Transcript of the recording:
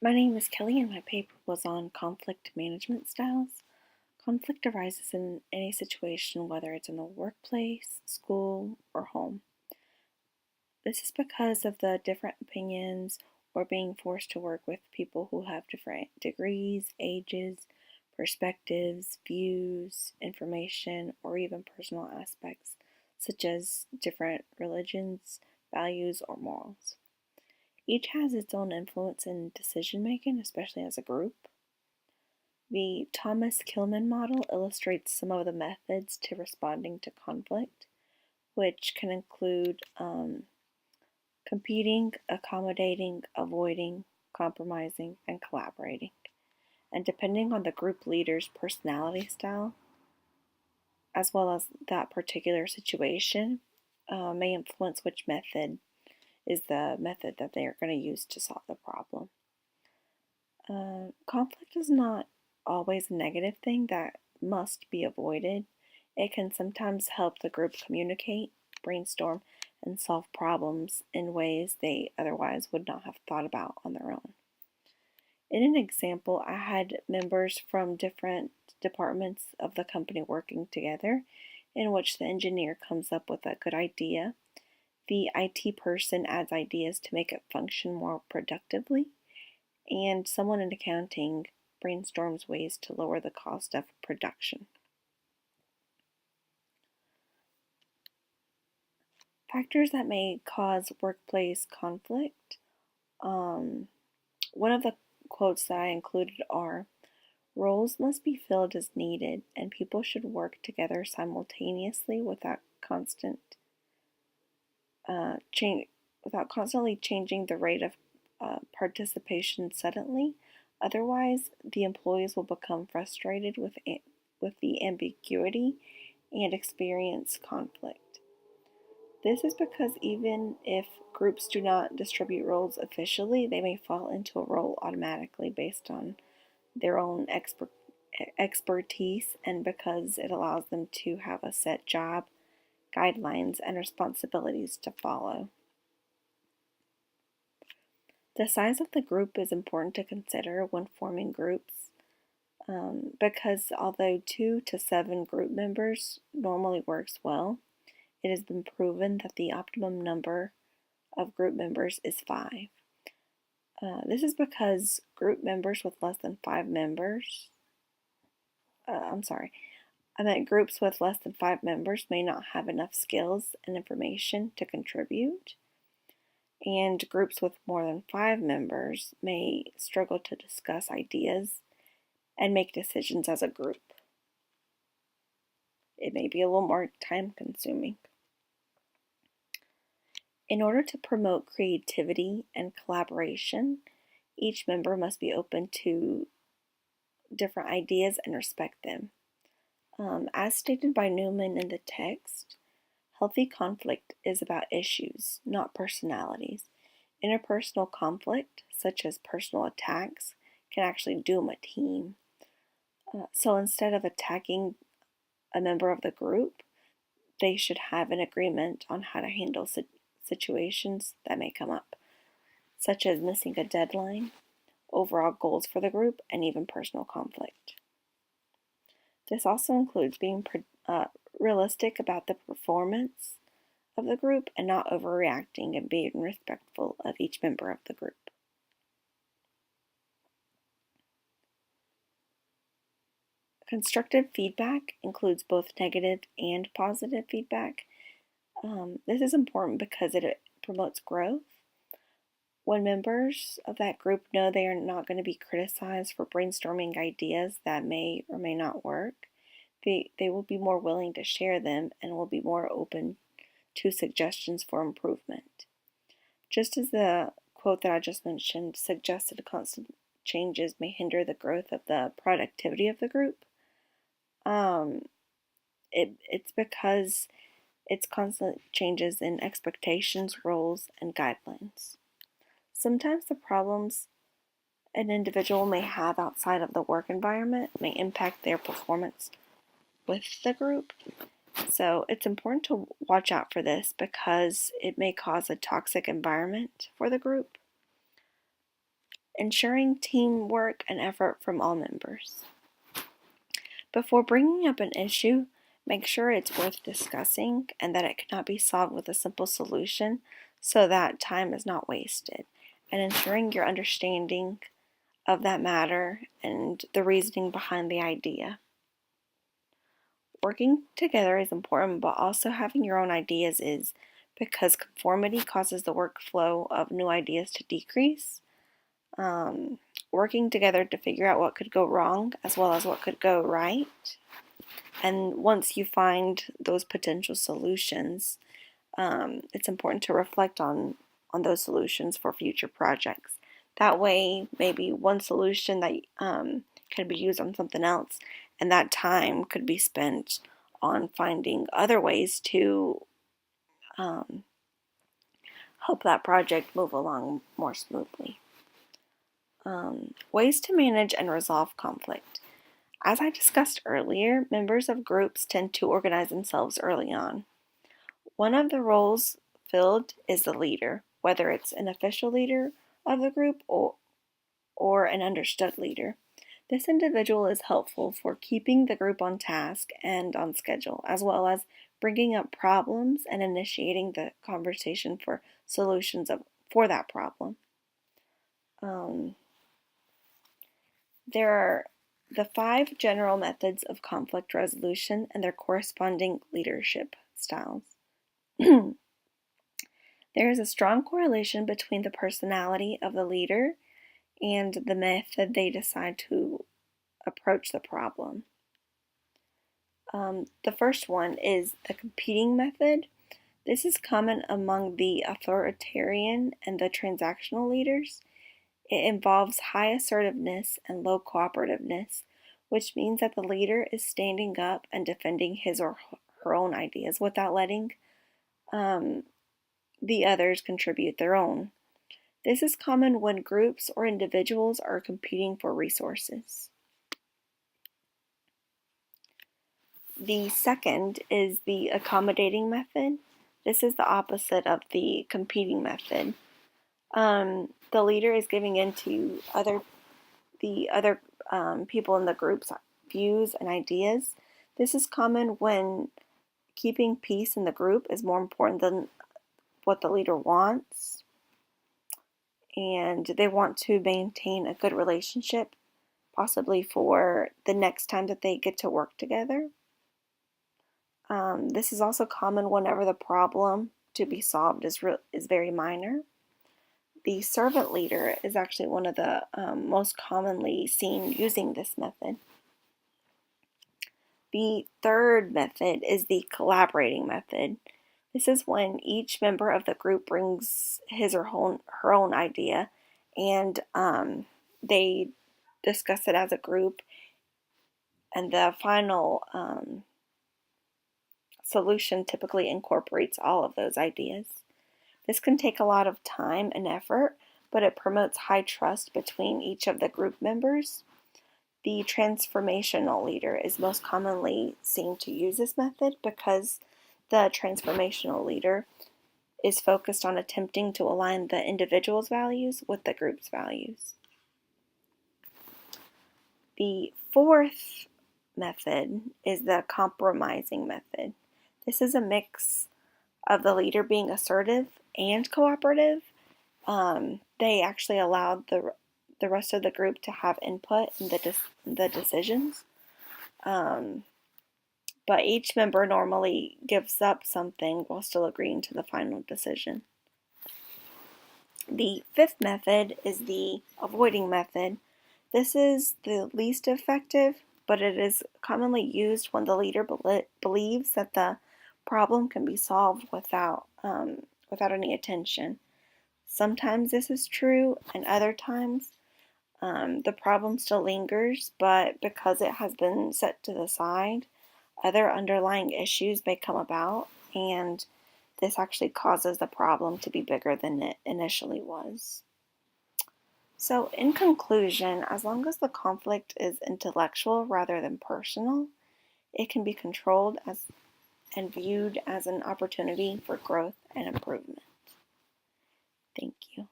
My name is Kelly, and my paper was on conflict management styles. Conflict arises in any situation, whether it's in the workplace, school, or home. This is because of the different opinions or being forced to work with people who have different degrees, ages, perspectives, views, information, or even personal aspects, such as different religions, values, or morals. Each has its own influence in decision making, especially as a group. The Thomas Kilmann model illustrates some of the methods to responding to conflict, which can include competing, accommodating, avoiding, compromising, and collaborating. And depending on the group leader's personality style, as well as that particular situation, may influence which method is the method that they are going to use to solve the problem. Conflict is not always a negative thing that must be avoided. It can sometimes help the group communicate, brainstorm, and solve problems in ways they otherwise would not have thought about on their own. In an example, I had members from different departments of the company working together, in which the engineer comes up with a good idea. The IT person adds ideas to make it function more productively, and someone in accounting brainstorms ways to lower the cost of production. Factors that may cause workplace conflict. One of the quotes that I included are: roles must be filled as needed, and people should work together simultaneously change, without constantly changing the rate of participation suddenly. Otherwise, the employees will become frustrated with the ambiguity and experience conflict. This is because even if groups do not distribute roles officially, they may fall into a role automatically based on their own expertise, and because it allows them to have a set job, guidelines, and responsibilities to follow. The size of the group is important to consider when forming groups, because although 2 to 7 group members normally works well, it has been proven that the optimum number of group members is 5. This is because group members with less than 5 members, I'm sorry, I meant groups with less than 5 members may not have enough skills and information to contribute, and groups with more than 5 members may struggle to discuss ideas and make decisions as a group. It may be a little more time consuming. In order to promote creativity and collaboration, each member must be open to different ideas and respect them. As stated by Newman in the text, healthy conflict is about issues, not personalities. Interpersonal conflict, such as personal attacks, can actually doom a team. So instead of attacking a member of the group, they should have an agreement on how to handle situations that may come up, such as missing a deadline, overall goals for the group, and even personal conflict. This also includes being realistic about the performance of the group and not overreacting, and being respectful of each member of the group. Constructive feedback includes both negative and positive feedback. This is important because it promotes growth. When members of that group know they are not going to be criticized for brainstorming ideas that may or may not work, they will be more willing to share them and will be more open to suggestions for improvement. Just as the quote that I just mentioned suggested constant changes may hinder the growth of the productivity of the group, it's because it's constant changes in expectations, roles, and guidelines. Sometimes the problems an individual may have outside of the work environment may impact their performance with the group. So it's important to watch out for this because it may cause a toxic environment for the group. ensuring teamwork and effort from all members. Before bringing up an issue, make sure it's worth discussing and that it cannot be solved with a simple solution so that time is not wasted, and ensuring your understanding of that matter and the reasoning behind the idea. Working together is important, but also having your own ideas is, because conformity causes the workflow of new ideas to decrease. Working together to figure out what could go wrong as well as what could go right. And once you find those potential solutions, it's important to reflect on those solutions for future projects. That way, maybe one solution that could be used on something else, and that time could be spent on finding other ways to help that project move along more smoothly. Ways to manage and resolve conflict. As I discussed earlier, members of groups tend to organize themselves early on. One of the roles filled is the leader, whether it's an official leader of the group or an understood leader. This individual is helpful for keeping the group on task and on schedule, as well as bringing up problems and initiating the conversation for solutions for that problem. There are the 5 general methods of conflict resolution and their corresponding leadership styles. There is a strong correlation between the personality of the leader and the method they decide to approach the problem. The first one is the competing method. This is common among the authoritarian and the transactional leaders. It involves high assertiveness and low cooperativeness, which means that the leader is standing up and defending his or her own ideas without letting the others contribute their own. This is common when groups or individuals are competing for resources. The second is the accommodating method. This is the opposite of the competing method. The leader is giving in to the other people in the group's views and ideas. This is common when keeping peace in the group is more important than what the leader wants, and they want to maintain a good relationship, possibly for the next time that they get to work together. This is also common whenever the problem to be solved is very minor. The servant leader is actually one of the most commonly seen using this method. The third method is the collaborating method. This is when each member of the group brings his or her own idea, and they discuss it as a group, and the final solution typically incorporates all of those ideas. This can take a lot of time and effort, but it promotes high trust between each of the group members. The transformational leader is most commonly seen to use this method because the transformational leader is focused on attempting to align the individual's values with the group's values. The fourth method is the compromising method. This is a mix of the leader being assertive and cooperative. They actually allowed the rest of the group to have input in the decisions. But each member normally gives up something while still agreeing to the final decision. The fifth method is the avoiding method. This is the least effective, but it is commonly used when the leader believes that the problem can be solved without any attention. Sometimes this is true, and other times the problem still lingers, but because it has been set to the side, other underlying issues may come about, and this actually causes the problem to be bigger than it initially was. So, in conclusion, as long as the conflict is intellectual rather than personal, it can be controlled and viewed as an opportunity for growth and improvement. Thank you.